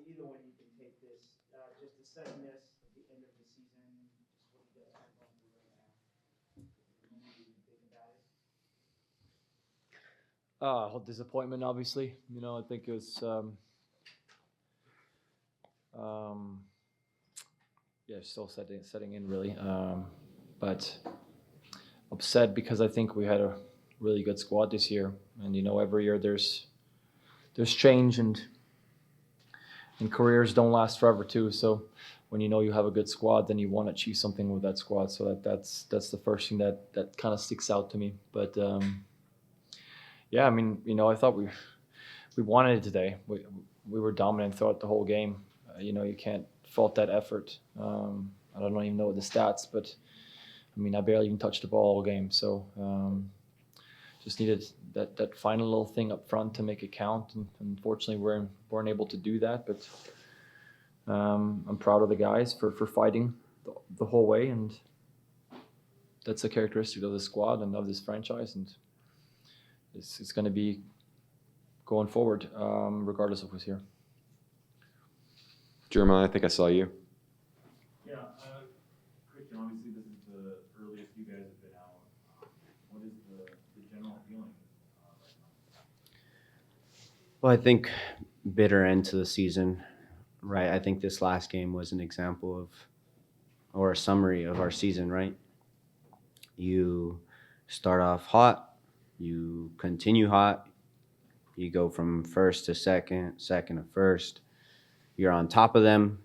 either one you can take this, just the sadness at the end of the season, just what you guys are going through right now. Maybe you can think about it. Whole disappointment, obviously. I think it was, um, yeah, still setting in really. But upset because I think we had a really good squad this year, and every year there's change, and careers don't last forever too. So when you have a good squad, then you want to achieve something with that squad. So that's the first thing that kind of sticks out to me. But yeah, I mean, I thought we wanted it today. We were dominant throughout the whole game. You can't fault that effort. I don't even know the stats, but I mean, I barely even touched the ball all game. So just needed that final little thing up front to make it count. And unfortunately, we weren't able to do that. But I'm proud of the guys for fighting the whole way. And that's a characteristic of the squad and of this franchise. And it's going to be going forward, regardless of who's here. Jeremiah, I think I saw you. Yeah, Cristian, obviously this is the earliest you guys have been out. What is the general feeling right now? Well, I think bitter end to the season, right? I think this last game was an example of, or a summary of our season, right? You start off hot, you continue hot, you go from first to second, second to first. You're on top of them.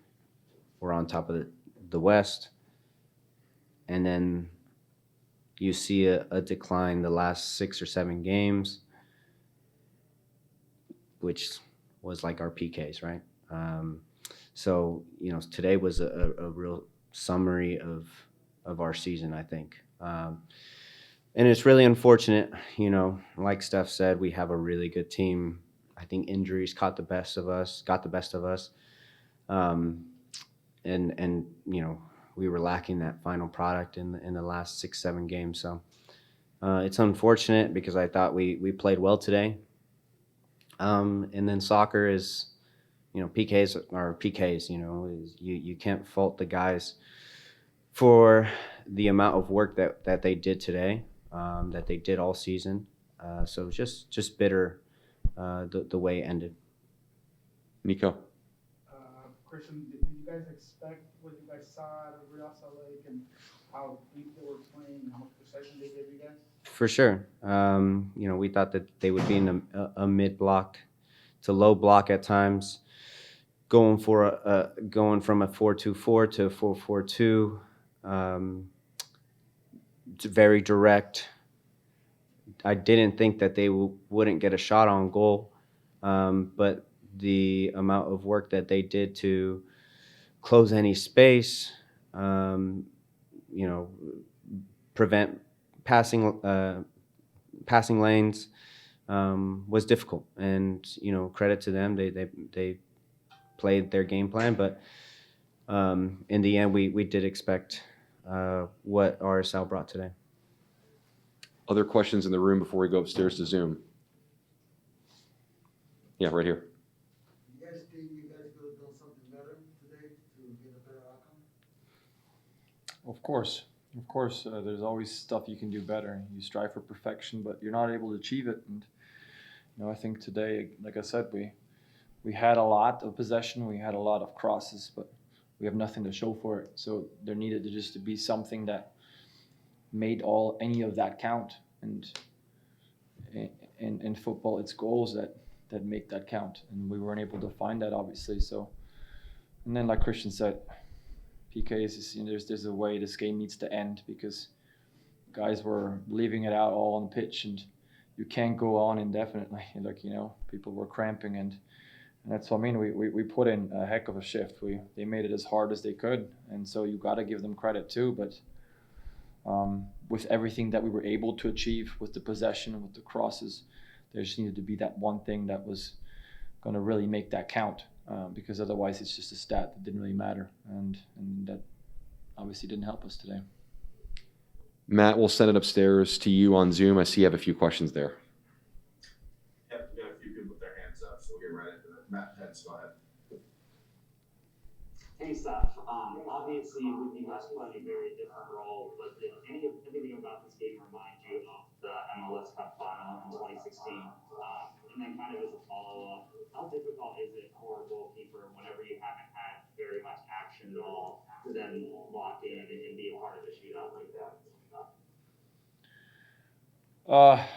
We're on top of the West. And then you see a decline the last 6 or 7 games, which was like our PKs, right? So, today was a real summary of our season, I think. And it's really unfortunate, like Steph said, we have a really good team. I think injuries got the best of us. And we were lacking that final product in the last 6-7 games. So it's unfortunate because I thought we played well today. And then soccer is, PKs are PKs. You can't fault the guys for the amount of work that they did today, that they did all season. So just bitter the way it ended. Nico. Cristian, did you guys expect what you guys saw at Real Salt Lake and how deep they were playing and how much possession they gave you guys? For sure. We thought that they would be in a mid block to low block at times, going from a 4-2-4 to a 4-4-2. Very direct. I didn't think that they wouldn't get a shot on goal, but the amount of work that they did to close any space, prevent passing lanes, was difficult. And credit to them, they played their game plan, but in the end, we did expect what RSL brought today. Other questions in the room before we go upstairs to Zoom? Yeah, right here. You guys think you guys could have done something better today to get a better outcome? Of course, there's always stuff you can do better. You strive for perfection, but you're not able to achieve it. And I think today, like I said, we had a lot of possession, we had a lot of crosses, but we have nothing to show for it. So there needed to be something that made any of that count. And in football, it's goals that make that count, and we weren't able to find that, obviously. So, and then like Cristian said, PKs, there's a way this game needs to end, because guys were leaving it out all on the pitch, and you can't go on indefinitely. People were cramping, and that's what I mean. We put in a heck of a shift. They made it as hard as they could, and so you got to give them credit too. But with everything that we were able to achieve, with the possession, with the crosses, there just needed to be that one thing that was going to really make that count, because otherwise it's just a stat that didn't really matter, and that obviously didn't help us today. Matt, we'll send it upstairs to you on Zoom. I see you have a few questions there. Yep, we got a few people with their hands up, so we'll get right into that. Matt, Pence, go ahead. Hey, Steph. Obviously, you guys play a very different role, but did anything about this game remind you of the MLS Cup final in 2016? And then, kind of as a follow-up, how difficult is it for a goalkeeper whenever you haven't had very much action at all to then lock in and be a part of a shootout like that?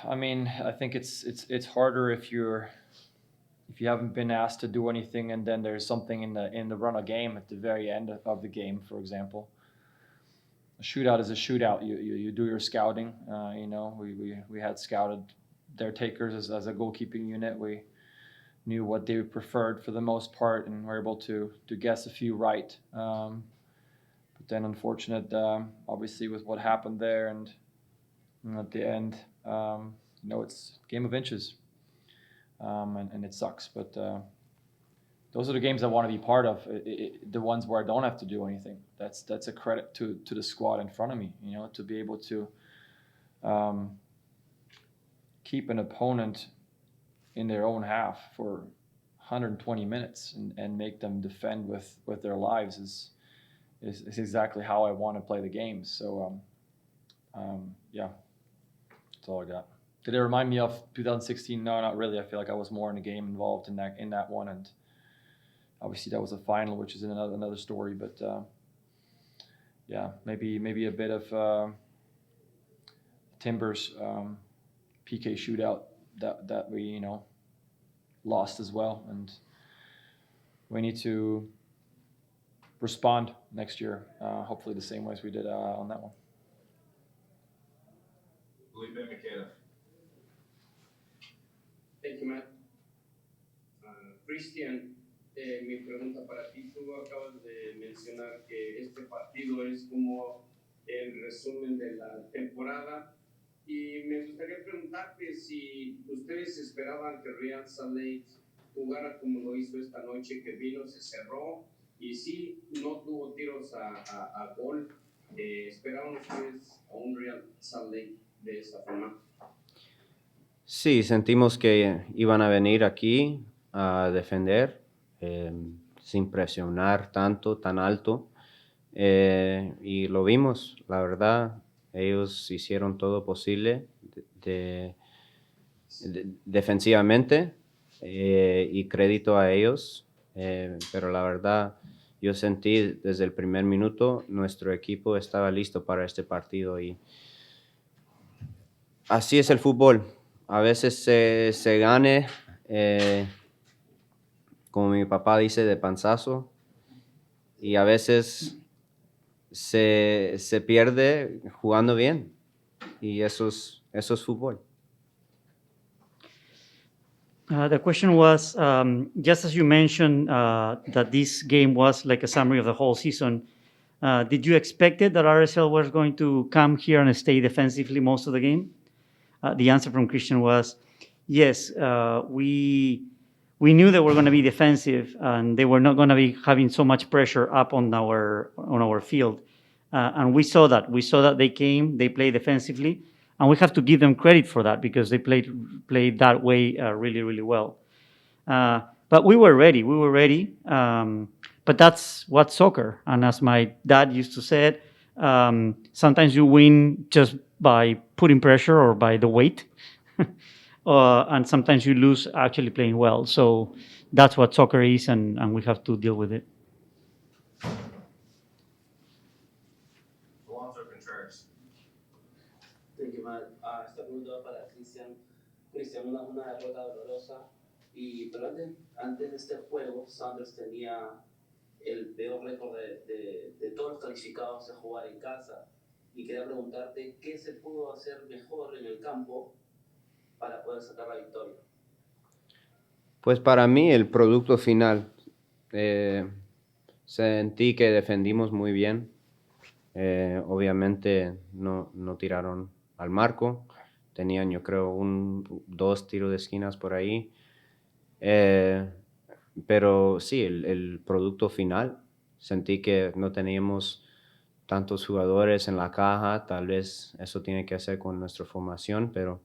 I mean, I think it's harder if you haven't been asked to do anything, and then there's something in the run of game at the very end of the game, for example. A shootout is a shootout. You do your scouting. We had scouted their takers as a goalkeeping unit. We knew what they preferred for the most part, and were able to guess a few right. But then, unfortunate, obviously, with what happened there, and at the end, it's a game of inches. And it sucks, but those are the games I want to be part of. The ones where I don't have to do anything. That's a credit to the squad in front of me. To be able to keep an opponent in their own half for 120 minutes and make them defend with their lives is exactly how I want to play the game. So yeah, that's all I got. Did it remind me of 2016? No, not really. I feel like I was more in the game, involved in that one, and obviously that was a final, which is another story. But yeah, maybe a bit of Timbers PK shootout that we lost as well, and we need to respond next year, hopefully the same way as we did on that one. Thank you, Matt. Cristian, mi pregunta para ti, tú acabas de mencionar que este partido es como el resumen de la temporada y me gustaría preguntarte si ustedes esperaban que Real Salt Lake jugara como lo hizo esta noche, que vino, se cerró y sí, no tuvo tiros a gol. ¿Esperaban ustedes a un Real Salt Lake de esa forma? Sí, sentimos que iban a venir aquí a defender sin presionar tanto, tan alto. Y lo vimos, la verdad. Ellos hicieron todo posible defensivamente y crédito a ellos. Pero la verdad, yo sentí desde el primer minuto nuestro equipo estaba listo para este partido y así es el fútbol. A veces se gane, como mi papá dice, de panzazo, y a veces se pierde jugando bien, y eso es fútbol. The question was, just as you mentioned, that this game was like a summary of the whole season, did you expect it that RSL was going to come here and stay defensively most of the game? The answer from Cristian was, yes, we knew they were going to be defensive and they were not going to be having so much pressure up on our field. And we saw that. We saw that they came, they played defensively, and we have to give them credit for that because they played that way really, really well. But we were ready. But that's what soccer. And as my dad used to say it, sometimes you win just by putting pressure or by the weight. And sometimes you lose actually playing well. So that's what soccer is, and we have to deal with it. Thank you, Matt. Esta pregunta va para Cristian. Cristian, una derrota dolorosa. Pero antes de este juego, Sanders tenía el peor récord de todos los calificados de jugar en casa. Y quería preguntarte qué se pudo hacer mejor en el campo para poder sacar la victoria. Pues para mí el producto final, sentí que defendimos muy bien. Obviamente no tiraron al marco, tenían yo creo 2 tiros de esquinas por ahí. Pero sí, el producto final, sentí que no teníamos tantos jugadores en la caja, tal vez eso tiene que hacer con nuestra formación, pero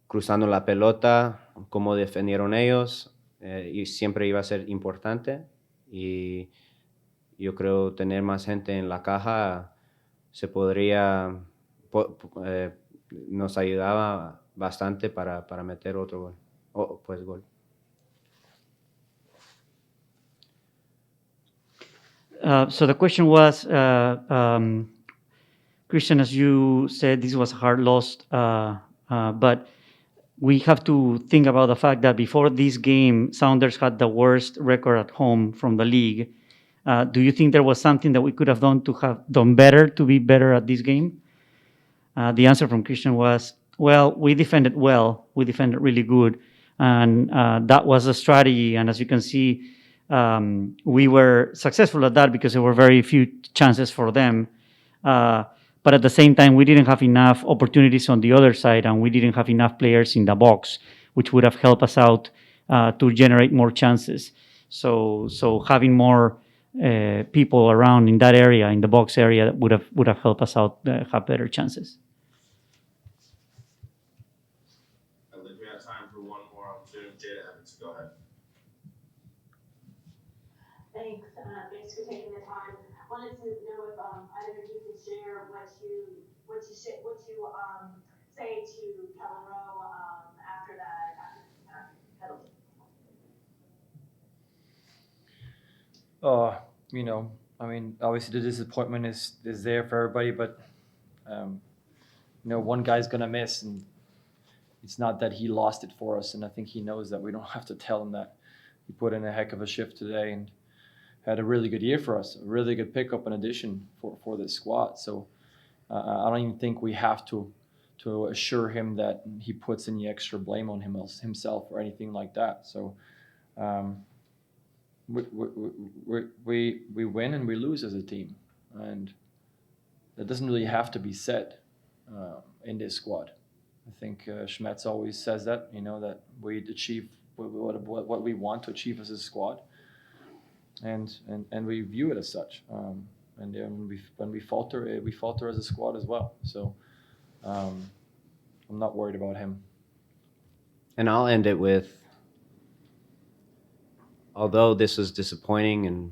cruzando la pelota, cómo defendieron ellos, y siempre iba a ser importante, y yo creo tener más gente en la caja se podría, nos ayudaba bastante para meter otro gol, pues gol. So the question was, Christian, as you said, this was a hard loss, but we have to think about the fact that before this game, Sounders had the worst record at home from the league. Do you think there was something that we could have done to have done better to be better at this game? The answer from Christian was, well, we defended well. We defended really good. And that was a strategy. And as you can see, we were successful at that because there were very few chances for them. But at the same time, we didn't have enough opportunities on the other side, and we didn't have enough players in the box, which would have helped us out to generate more chances. So having more people around in that area, in the box area, would have helped us out have better chances. I believe we have time for one more on Zoom. Jada Evans, go ahead. Thanks. Thanks for taking the time. Wanted to know if either of you could share what you say to Kellen Rowe after that penalty. You know, I mean, obviously the disappointment is there for everybody, but you know, one guy's gonna miss, and it's not that he lost it for us. And I think he knows that we don't have to tell him that. He put in a heck of a shift today and had a really good year for us, a really good pickup and addition for this squad. So I don't even think we have to assure him that he puts any extra blame on himself or anything like that. So we win and we lose as a team, and that doesn't really have to be said in this squad. I think Schmetz always says that, you know, that we achieve what we want to achieve as a squad. And we view it as such. And when we falter as a squad as well. So I'm not worried about him. And I'll end it with, although this was disappointing and,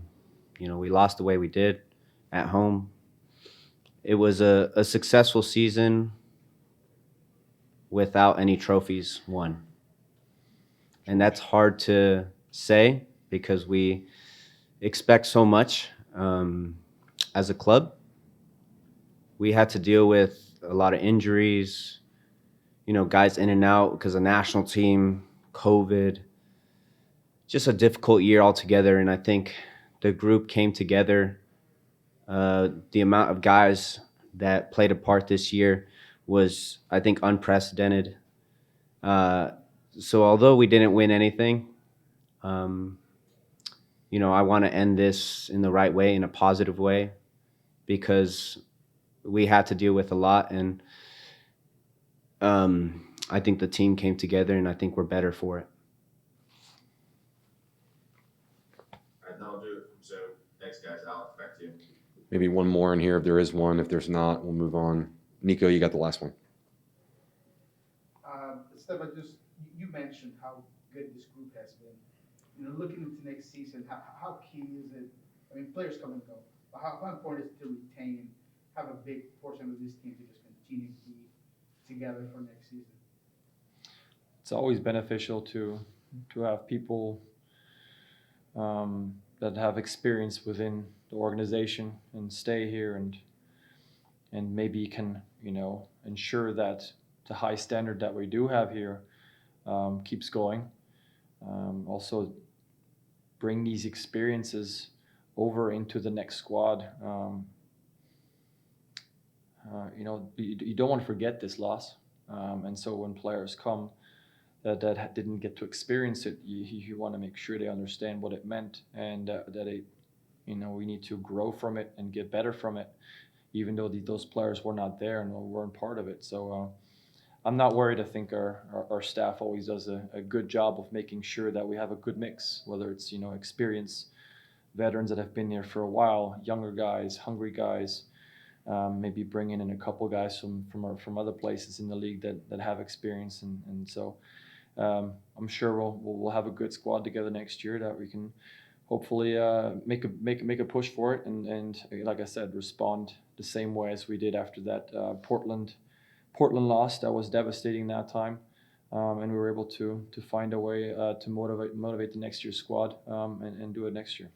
you know, we lost the way we did at home, it was a successful season without any trophies won. And that's hard to say because we expect so much as a club. We had to deal with a lot of injuries, you know, guys in and out because the national team, COVID, just a difficult year altogether. And I think the group came together. The amount of guys that played a part this year was, I think, unprecedented. So although we didn't win anything, you know, I want to end this in the right way, in a positive way, because we had to deal with a lot. And I think the team came together, and I think we're better for it. All right, that'll do it from Zoom. Thanks, guys. Alex, back to you. Maybe one more in here if there is one. If there's not, we'll move on. Nico, you got the last one. Stefan, you mentioned how good this group has been. You know, looking into next season, how key is it? I mean, players come and go. But how important is it to retain, have a big portion of this team to just continue to be together for next season? It's always beneficial to have people that have experience within the organization and stay here and maybe can, you know, ensure that the high standard that we do have here keeps going. Also bring these experiences over into the next squad. You know, you don't want to forget this loss. And so when players come that didn't get to experience it, you want to make sure they understand what it meant and that it, you know, we need to grow from it and get better from it, even though those players were not there and weren't part of it. So I'm not worried. I think our staff always does a good job of making sure that we have a good mix, whether it's, you know, experienced veterans that have been here for a while, younger guys, hungry guys, maybe bringing in a couple guys from other places in the league that have experience. And so I'm sure we'll have a good squad together next year that we can hopefully make a push for it, and like I said, respond the same way as we did after that Portland loss. That was devastating that time, and we were able to find a way to motivate the next year's squad and do it next year.